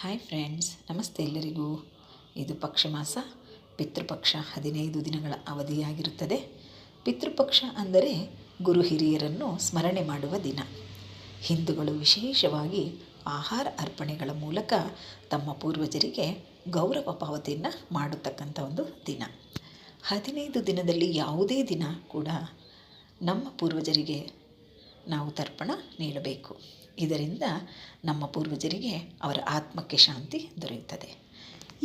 Hi friends, ನಮಸ್ತೆ ಎಲ್ಲರಿಗೂ. ಇದು ಪಕ್ಷಮಾಸ. ಪಿತೃಪಕ್ಷ 15 ದಿನಗಳ ಅವಧಿಯಾಗಿರುತ್ತದೆ. ಪಿತೃಪಕ್ಷ ಅಂದರೆ ಗುರು ಹಿರಿಯರನ್ನು ಸ್ಮರಣೆ ಮಾಡುವ ದಿನ. ಹಿಂದೂಗಳು ವಿಶೇಷವಾಗಿ ಆಹಾರ ಅರ್ಪಣೆಗಳ ಮೂಲಕ ತಮ್ಮ ಪೂರ್ವಜರಿಗೆ ಗೌರವ ಪಾವತಿಯನ್ನು ಮಾಡತಕ್ಕಂಥ ಒಂದು ದಿನ. 15 ದಿನದಲ್ಲಿ ಯಾವುದೇ ದಿನ ಕೂಡ ನಮ್ಮ ಪೂರ್ವಜರಿಗೆ ನಾವು ತರ್ಪಣ ನೀಡಬೇಕು. ಇದರಿಂದ ನಮ್ಮ ಪೂರ್ವಜರಿಗೆ ಅವರ ಆತ್ಮಕ್ಕೆ ಶಾಂತಿ ದೊರೆಯುತ್ತದೆ.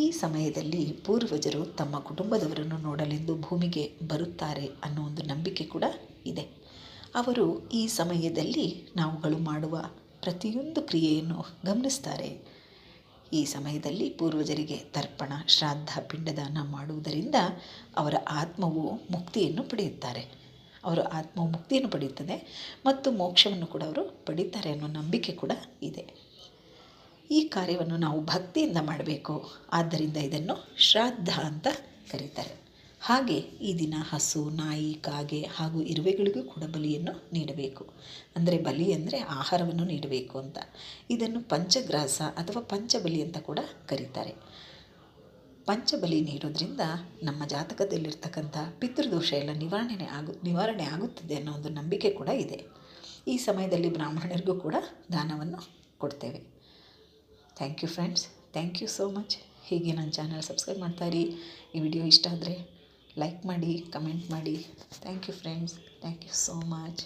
ಈ ಸಮಯದಲ್ಲಿ ಪೂರ್ವಜರು ತಮ್ಮ ಕುಟುಂಬದವರನ್ನು ನೋಡಲೆಂದು ಭೂಮಿಗೆ ಬರುತ್ತಾರೆ ಅನ್ನೋ ಒಂದು ನಂಬಿಕೆ ಕೂಡ ಇದೆ. ಅವರು ಈ ಸಮಯದಲ್ಲಿ ನಾವುಗಳು ಮಾಡುವ ಪ್ರತಿಯೊಂದು ಕ್ರಿಯೆಯನ್ನು ಗಮನಿಸ್ತಾರೆ. ಈ ಸಮಯದಲ್ಲಿ ಪೂರ್ವಜರಿಗೆ ತರ್ಪಣ, ಶ್ರಾದ್ದ, ಪಿಂಡದಾನ ಮಾಡುವುದರಿಂದ ಅವರ ಆತ್ಮವು ಮುಕ್ತಿಯನ್ನು ಪಡೆಯುತ್ತಾರೆ. ಅವರ ಆತ್ಮವು ಮುಕ್ತಿಯನ್ನು ಪಡೆಯುತ್ತದೆ ಮತ್ತು ಮೋಕ್ಷವನ್ನು ಕೂಡ ಅವರು ಪಡೀತಾರೆ ಅನ್ನೋ ನಂಬಿಕೆ ಕೂಡ ಇದೆ. ಈ ಕಾರ್ಯವನ್ನು ನಾವು ಭಕ್ತಿಯಿಂದ ಮಾಡಬೇಕು. ಆದ್ದರಿಂದ ಇದನ್ನು ಶ್ರಾದ್ದ ಅಂತ ಕರೀತಾರೆ. ಹಾಗೆ ಈ ದಿನ ಹಸು, ನಾಯಿ, ಕಾಗೆ ಹಾಗೂ ಇರುವೆಗಳಿಗೂ ಕೂಡ ಬಲಿಯನ್ನು ನೀಡಬೇಕು. ಅಂದರೆ ಬಲಿ ಅಂದರೆ ಆಹಾರವನ್ನು ನೀಡಬೇಕು ಅಂತ. ಇದನ್ನು ಪಂಚಗ್ರಾಸ ಅಥವಾ ಪಂಚಬಲಿ ಅಂತ ಕೂಡ ಕರೀತಾರೆ. ಪಂಚಬಲಿ ನೀಡೋದ್ರಿಂದ ನಮ್ಮ ಜಾತಕದಲ್ಲಿರ್ತಕ್ಕಂಥ ಪಿತೃದೋಷ ಎಲ್ಲ ನಿವಾರಣೆ ಆಗುತ್ತದೆ ಅನ್ನೋ ಒಂದು ನಂಬಿಕೆ ಕೂಡ ಇದೆ. ಈ ಸಮಯದಲ್ಲಿ ಬ್ರಾಹ್ಮಣರಿಗೂ ಕೂಡ ದಾನವನ್ನು ಕೊಡ್ತೇವೆ. Thank you friends, thank you so much. ಹೀಗೆ ನನ್ನ ಚಾನಲ್ ಸಬ್ಸ್ಕ್ರೈಬ್ ಮಾಡ್ತಾಯಿರಿ. ಈ ವಿಡಿಯೋ ಇಷ್ಟ ಆದರೆ ಲೈಕ್ ಮಾಡಿ, ಕಮೆಂಟ್ ಮಾಡಿ. Thank you friends, thank you so much.